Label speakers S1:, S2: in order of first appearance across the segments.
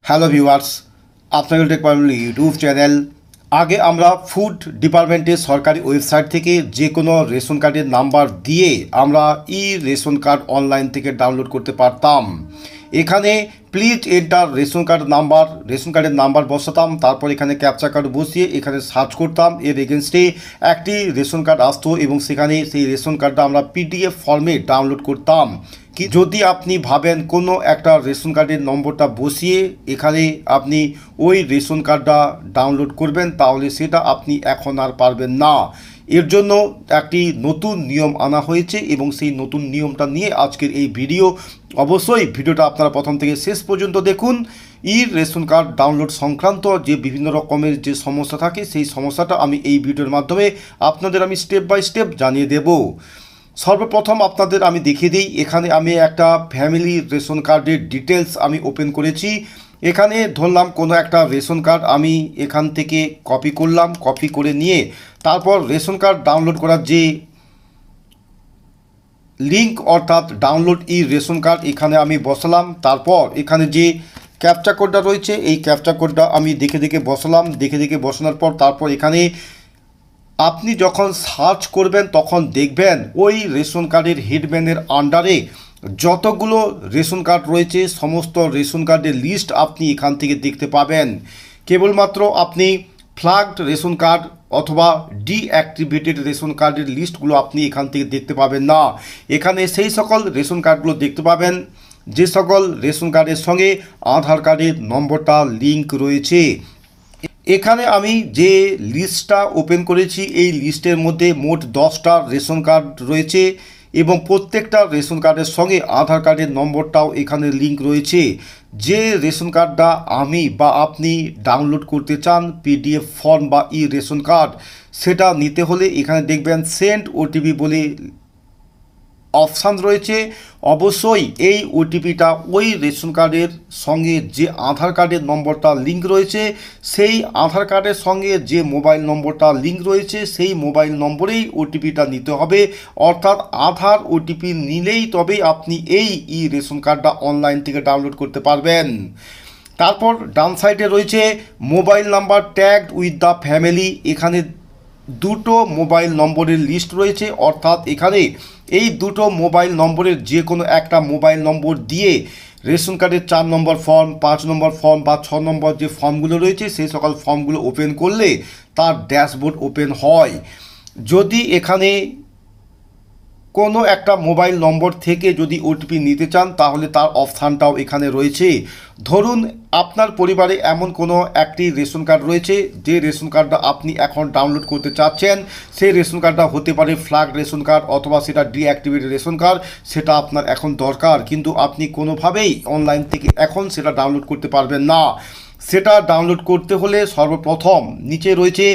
S1: Hello viewers, আপনাদের take point YouTube channel. আগে আমরা ফুড ডিপার্টমেন্টের সরকারি ওয়েবসাইট থেকে যে কোনো রেশন কার্ডের নাম্বার দিয়ে আমরা রেশন কার্ড অনলাইন থেকে ডাউনলোড করতে পারতাম। এখানে প্লিজ এন্টার রেশন কার্ডের নাম্বার বসাতাম, তারপর এখানে ক্যাপচা কার্ড বসিয়ে এখানে সার্চ করতাম, এর এগেনস্টে একটি রেশন কার্ড আসতো এবং সেখানে সেই রেশন কার্ডটা আমরা পিডিএফ ফর্মে ডাউনলোড করতাম। কি যদি আপনি ভাবেন কোনো একটা রেশন কার্ডের নম্বরটা বসিয়ে এখানে আপনি ওই রেশন কার্ডটা ডাউনলোড করবেন, তাহলে সেটা আপনি এখন আর পারবেন না। এর জন্য একটি নতুন নিয়ম আনা হয়েছে এবং সেই নতুন নিয়মটা নিয়ে আজকের এই ভিডিও। অবশ্যই ভিডিওটা আপনারা প্রথম থেকে শেষ পর্যন্ত দেখুন। রেশন কার্ড ডাউনলোড সংক্রান্ত যে বিভিন্ন রকমের যে সমস্যা থাকে সেই সমস্যাটা আমি এই ভিডিওর মাধ্যমে আপনাদের আমি স্টেপ বাই স্টেপ জানিয়ে দেব। সর্বপ্রথম আপনাদের আমি দেখিয়ে দিই, এখানে আমি একটা ফ্যামিলি রেশন কার্ডের ডিটেলস আমি ওপেন করেছি। এখানে ধরলাম কোনো একটা রেশন কার্ড আমি এখান থেকে কপি করলাম, কপি করে নিয়ে তারপর রেশন কার্ড ডাউনলোড করার যে লিঙ্ক অর্থাৎ ডাউনলোড রেশন কার্ড এখানে আমি বসালাম। তারপর এখানে যে ক্যাপচা কোডটা রয়েছে এই ক্যাপচা কোডটা আমি দেখে দেখে বসালাম। দেখে বসানোর পর তারপর এখানে আপনি যখন সার্চ করবেন তখন দেখবেন ওই রেশন কার্ডের হেডম্যানের আন্ডারে যতগুলো রেশন কার্ড রয়েছে সমস্ত রেশন কার্ডের লিস্ট আপনি এখান থেকে দেখতে পাবেন। কেবলমাত্র আপনি ফ্ল্যাগড রেশন কার্ড অথবা ডিঅ্যাক্টিভেটেড রেশন কার্ডের লিস্টগুলো আপনি এখান থেকে দেখতে পাবেন না। এখানে সেই সকল রেশন কার্ডগুলো দেখতে পাবেন যে সকল রেশন কার্ডের সঙ্গে আধার কার্ডের নম্বরটা লিঙ্ক রয়েছে। এখানে আমি যে লিস্টটা ওপেন করেছি এই লিস্টের মধ্যে মোট 10টা রেশন কার্ড রয়েছে এবং প্রত্যেকটা রেশন কার্ডের সঙ্গে আধার কার্ডের নম্বরটাও এখানে লিঙ্ক রয়েছে। যে রেশন কার্ডটা আমি বা আপনি ডাউনলোড করতে চান পিডিএফ ফর্ম বা রেশন কার্ড, সেটা নিতে হলে এখানে দেখবেন সেন্ড ওটিপি বলে অপশান রয়েছে। অবশ্যই এই ওটিপিটা ওই রেশন কার্ডের সঙ্গে যে আধার কার্ডের নম্বরটা লিঙ্ক রয়েছে সেই আধার কার্ডের সঙ্গে যে মোবাইল নম্বরটা লিঙ্ক রয়েছে সেই মোবাইল নম্বরেই ওটিপিটা নিতে হবে। অর্থাৎ আধার ওটিপি নিলেই তবেই আপনি এই রেশন কার্ডটা অনলাইন থেকে ডাউনলোড করতে পারবেন। তারপর ডান সাইডে রয়েছে mobile number tagged with the family. এখানে দুটো মোবাইল নম্বরের লিস্ট রয়েছে, অর্থাৎ এখানে এই দুটো মোবাইল নম্বরের যে কোনো একটা মোবাইল নম্বর দিয়ে রেশন কার্ডের 4 নম্বর ফর্ম, 5 নম্বর ফর্ম বা 6 নম্বর যে ফর্মগুলো রয়েছে সেই সকল ফর্মগুলো ওপেন করলে তার ড্যাশবোর্ড ওপেন হয়। যদি এখানে কোনো একটা মোবাইল নম্বর থেকে যদি ওটিপি নিতে চান তাহলে তার অপশানটাও এখানে রয়েছে। ধরুন আপনার পরিবারে এমন কোনো একটি রেশন কার্ড রয়েছে যে রেশন কার্ডটা আপনি এখন ডাউনলোড করতে চাচ্ছেন। সেই রেশন কার্ডটা হতে পারে ফ্ল্যাগ রেশন কার্ড অথবা সেটা ডিঅ্যাক্টিভেটেড রেশন কার্ড, সেটা আপনার এখন দরকার কিন্তু আপনি কোনোভাবেই অনলাইন থেকে এখন সেটা ডাউনলোড করতে পারবেন না। সেটা ডাউনলোড করতে হলে সর্বপ্রথম নিচে রয়েছে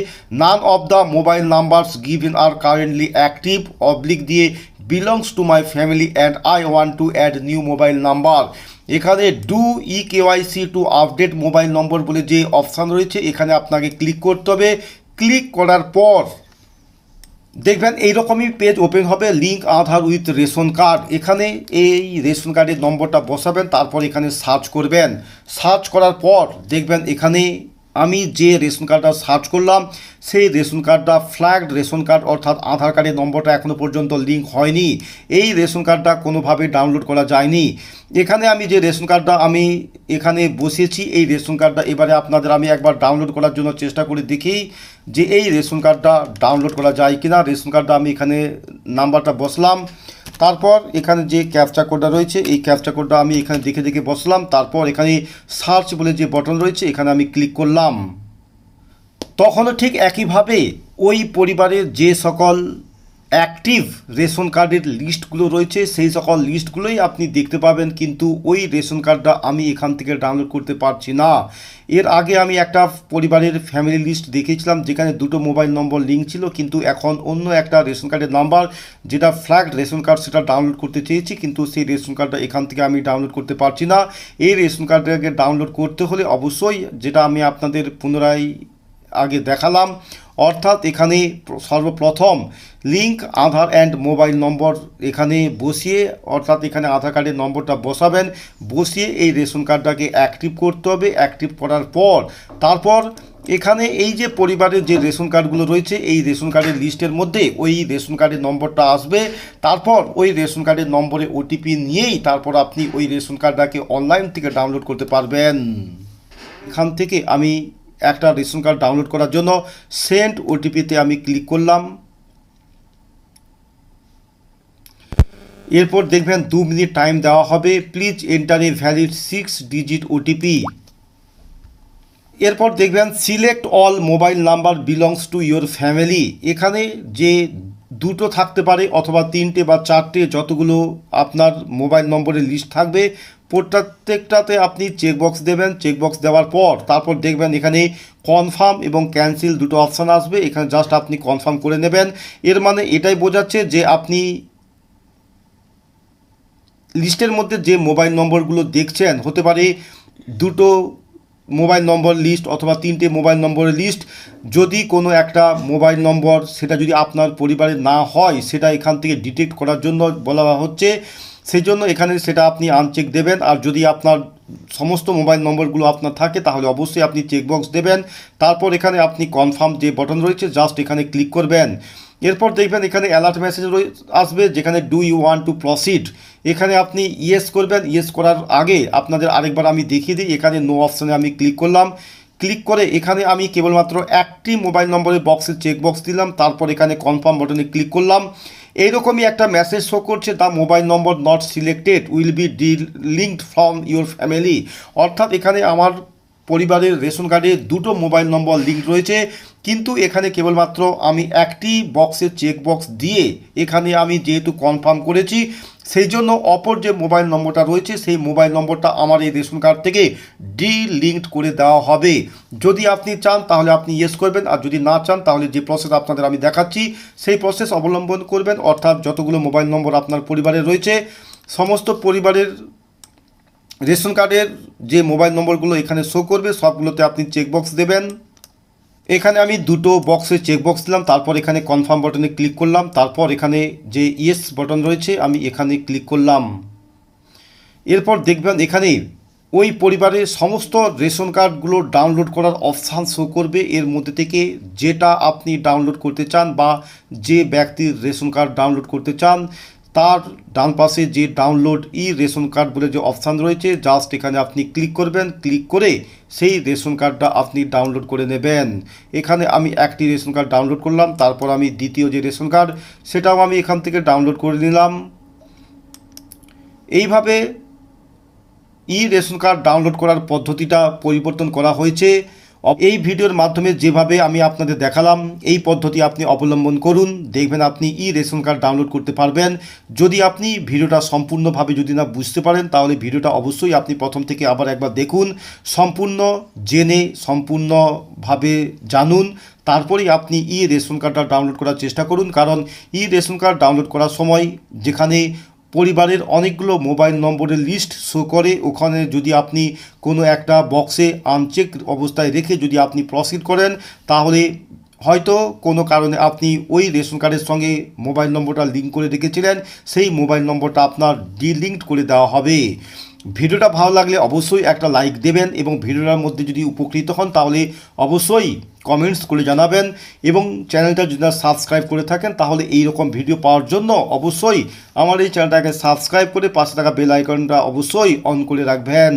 S1: none of the mobile numbers given are currently active oblique দিয়ে belongs to my family and I want to add new mobile number. এখানে do KYC to update mobile number বলে যে অপশান রয়েছে এখানে আপনাকে ক্লিক করতে হবে। ক্লিক করার পর দেখবেন এইরকমই পেজ ওপেন হবে, link Aadhaar with ration card. এখানে এই রেশন কার্ডের নম্বরটা বসাবেন, তারপর এখানে সার্চ করবেন। সার্চ করার পর দেখবেন এখানে আমি যে রেশন কার্ডটা সার্চ করলাম সেই রেশন কার্ডটা ফ্ল্যাগড রেশন কার্ড, অর্থাৎ আধার কার্ডের নম্বরটা এখনও পর্যন্ত লিঙ্ক হয়নি। এই রেশন কার্ডটা কোনোভাবে ডাউনলোড করা যায়নি। এখানে আমি যে রেশন কার্ডটা আমি এখানে বসিয়েছি এই রেশন কার্ডটা এবারে আপনাদের আমি একবার ডাউনলোড করার জন্য চেষ্টা করে দেখি যে এই রেশন কার্ডটা ডাউনলোড করা যায় কিনা। রেশন কার্ডটা আমি এখানে নাম্বারটা বসলাম, তারপর এখানে যে ক্যাপচা কোডটা রয়েছে এই ক্যাপচা কোডটা আমি এখানে দেখে বসলাম। তারপর এখানে সার্চ বলে যে বটন রয়েছে এখানে আমি ক্লিক করলাম। তখনও ঠিক একইভাবে ওই পরিবারের যে সকল অ্যাক্টিভ রেশন কার্ডের লিস্টগুলো রয়েছে সেই সকল লিস্টগুলোই আপনি দেখতে পাবেন, কিন্তু ওই রেশন কার্ডটা আমি এখান থেকে ডাউনলোড করতে পারছি না। এর আগে আমি একটা পরিবারের ফ্যামিলি লিস্ট দেখেছিলাম যেখানে দুটো মোবাইল নম্বর লিঙ্ক ছিল, কিন্তু এখন অন্য একটা রেশন কার্ডের নাম্বার যেটা ফ্ল্যাগড রেশন কার্ড সেটা ডাউনলোড করতে চেয়েছি, কিন্তু সেই রেশন কার্ডটা এখান থেকে আমি ডাউনলোড করতে পারছি না। এই রেশন কার্ডটাকে ডাউনলোড করতে হলে অবশ্যই যেটা আমি আপনাদের পুনরায় আগে দেখালাম, অর্থাৎ এখানে সর্বপ্রথম লিঙ্ক আধার অ্যান্ড মোবাইল নম্বর এখানে বসিয়ে, অর্থাৎ এখানে আধার কার্ডের নম্বরটা বসাবেন, বসিয়ে এই রেশন কার্ডটাকে অ্যাক্টিভ করতে হবে। অ্যাক্টিভ করার পর তারপর এখানে এই যে পরিবারের যে রেশন কার্ডগুলো রয়েছে এই রেশন কার্ডের লিস্টের মধ্যে ওই রেশন কার্ডের নম্বরটা আসবে। তারপর ওই রেশন কার্ডের নম্বরে ওটিপি নিয়েই তারপর আপনি ওই রেশন কার্ডটাকে অনলাইন থেকে ডাউনলোড করতে পারবেন। এখান থেকে আমি একটা রেশন কার্ড ডাউনলোড করার জন্য সেন্ড ওটিপিতে আমি ক্লিক করলাম। এরপর দেখবেন 2 মিনিট টাইম দেওয়া হবে। Please enter a valid 6 digit OTP. এরপর দেখবেন select all mobile number belongs to your family. এখানে যে দুটো থাকতে পারে অথবা 3টে বা 4টে, যতগুলো আপনার মোবাইল নম্বরের লিস্ট থাকবে প্রত্যেকটাতে আপনি চেকবক্স দেবেন। চেকবক্স দেওয়ার পর তারপর দেখবেন এখানে কনফার্ম এবং ক্যান্সেল দুটো অপশান আসবে। এখানে জাস্ট আপনি কনফার্ম করে নেবেন। এর মানে এটাই বোঝাচ্ছে যে আপনি লিস্টের মধ্যে যে মোবাইল নম্বরগুলো দেখছেন, হতে পারে দুটো মোবাইল নম্বর লিস্ট অথবা 3টে মোবাইল নম্বরের লিস্ট, যদি কোনো একটা মোবাইল নম্বর সেটা যদি আপনার পরিবারের না হয় সেটা এখান থেকে ডিটেক্ট করার জন্য বলা হচ্ছে। সেই জন্য এখানে সেটা আপনি আনচেক দেবেন। আর যদি আপনার সমস্ত মোবাইল নম্বরগুলো আপনার থাকে তাহলে অবশ্যই আপনি চেকবক্স দেবেন। তারপর এখানে আপনি কনফার্ম যে বাটন রয়েছে জাস্ট এখানে ক্লিক করবেন। এরপর দেখবেন এখানে অ্যালার্ট মেসেজ আসবে যেখানে do you want to proceed. এখানে আপনি ইয়েস করবেন। ইয়েস করার আগে আপনাদের আরেকবার আমি দেখিয়ে দিই। এখানে নো অপশানে আমি ক্লিক করলাম। ক্লিক করে এখানে আমি কেবলমাত্র একটি মোবাইল নম্বরের বক্সে চেকবক্স দিলাম। তারপর এখানে কনফার্ম বাটনে ক্লিক করলাম। এইরকমই একটা মেসেজ শো করছে, the mobile number not selected will be linked from your family. অর্থাৎ এখানে আমার পরিবারের রেশন কার্ডে দুটো মোবাইল নম্বর লিঙ্ক রয়েছে, কিন্তু এখানে কেবলমাত্র আমি একটি বক্সে চেকবক্স দিয়ে এখানে আমি যেহেতু কনফার্ম করেছি সেই জন্য অপর যে মোবাইল নম্বরটা রয়েছে সেই মোবাইল নম্বরটা আমার এই রেশন কার্ড থেকে লিঙ্কড করে দেওয়া হবে। যদি আপনি চান তাহলে আপনি ইয়েস করবেন, আর যদি না চান তাহলে যে প্রসেস আপনাদের আমি দেখাচ্ছি সেই প্রসেস অবলম্বন করবেন। অর্থাৎ যতগুলো মোবাইল নম্বর আপনার পরিবারে রয়েছে সমস্ত পরিবারের রেশন কার্ডের যে মোবাইল নম্বরগুলো এখানে শো করবে সবগুলোতে আপনি চেকবক্স দেবেন। এখানে আমি দুটো বক্সে চেকবক্স দিলাম। তারপর এখানে কনফার্ম বাটনে ক্লিক করলাম। তারপর এখানে যে ইয়েস বাটন রয়েছে আমি এখানে ক্লিক করলাম। এরপর দেখবেন এখানে ওই পরিবারের সমস্ত রেশন কার্ডগুলো ডাউনলোড করার অপশান শো করবে। এর মধ্যে থেকে যেটা আপনি ডাউনলোড করতে চান বা যে ব্যক্তির রেশন কার্ড ডাউনলোড করতে চান তার ডান পাশে যে ডাউনলোড ই রেশন কার্ড বলে যে অপশান রয়েছে জাস্ট এখানে আপনি ক্লিক করবেন। ক্লিক করে সেই রেশন কার্ডটা আপনি ডাউনলোড করে নেবেন। এখানে আমি একটি রেশন কার্ড ডাউনলোড করলাম। তারপর আমি দ্বিতীয় যে রেশন কার্ড সেটাও আমি এখান থেকে ডাউনলোড করে নিলাম। এইভাবে ই রেশন কার্ড ডাউনলোড করার পদ্ধতিটা পরিবর্তন করা হয়েছে। এই ভিডিওর মাধ্যমে যেভাবে আমি আপনাদের দেখালাম এই পদ্ধতি আপনি অবলম্বন করুন, দেখবেন আপনি ই রেশন কার্ড ডাউনলোড করতে পারবেন। যদি আপনি ভিডিওটা সম্পূর্ণভাবে যদি না বুঝতে পারেন তাহলে ভিডিওটা অবশ্যই আপনি প্রথম থেকে আবার একবার দেখুন, সম্পূর্ণ জেনে সম্পূর্ণভাবে জানুন, তারপরেই আপনি ই রেশন কার্ডটা ডাউনলোড করার চেষ্টা করুন। কারণ ই রেশন কার্ড ডাউনলোড করার সময় যেখানে পরিবারের অনেকগুলো মোবাইল নম্বরের লিস্ট শো করে, ওখানে যদি আপনি কোনো একটা বক্সে আনচেক অবস্থায় রেখে যদি আপনি প্রসিড করেন তাহলে হয়তো কোনো কারণে আপনি ওই রেশন কার্ডের সঙ্গে মোবাইল নম্বরটা লিঙ্ক করে রেখেছিলেন, সেই মোবাইল নম্বরটা আপনার ডিলিঙ্কড করে দেওয়া হবে। ভিডিওটা ভালো লাগলে অবশ্যই একটা লাইক দেবেন এবং ভিডিওটার মধ্যে যদি উপকৃত হন তাহলে অবশ্যই কমেন্টস করে জানাবেন এবং চ্যানেলটা যদি সাবস্ক্রাইব করে থাকেন তাহলে এই রকম ভিডিও পাওয়ার জন্য অবশ্যই আমার এই চ্যানেলটাকে সাবস্ক্রাইব করে পাশে থাকা বেল আইকনটা অবশ্যই অন করে রাখবেন।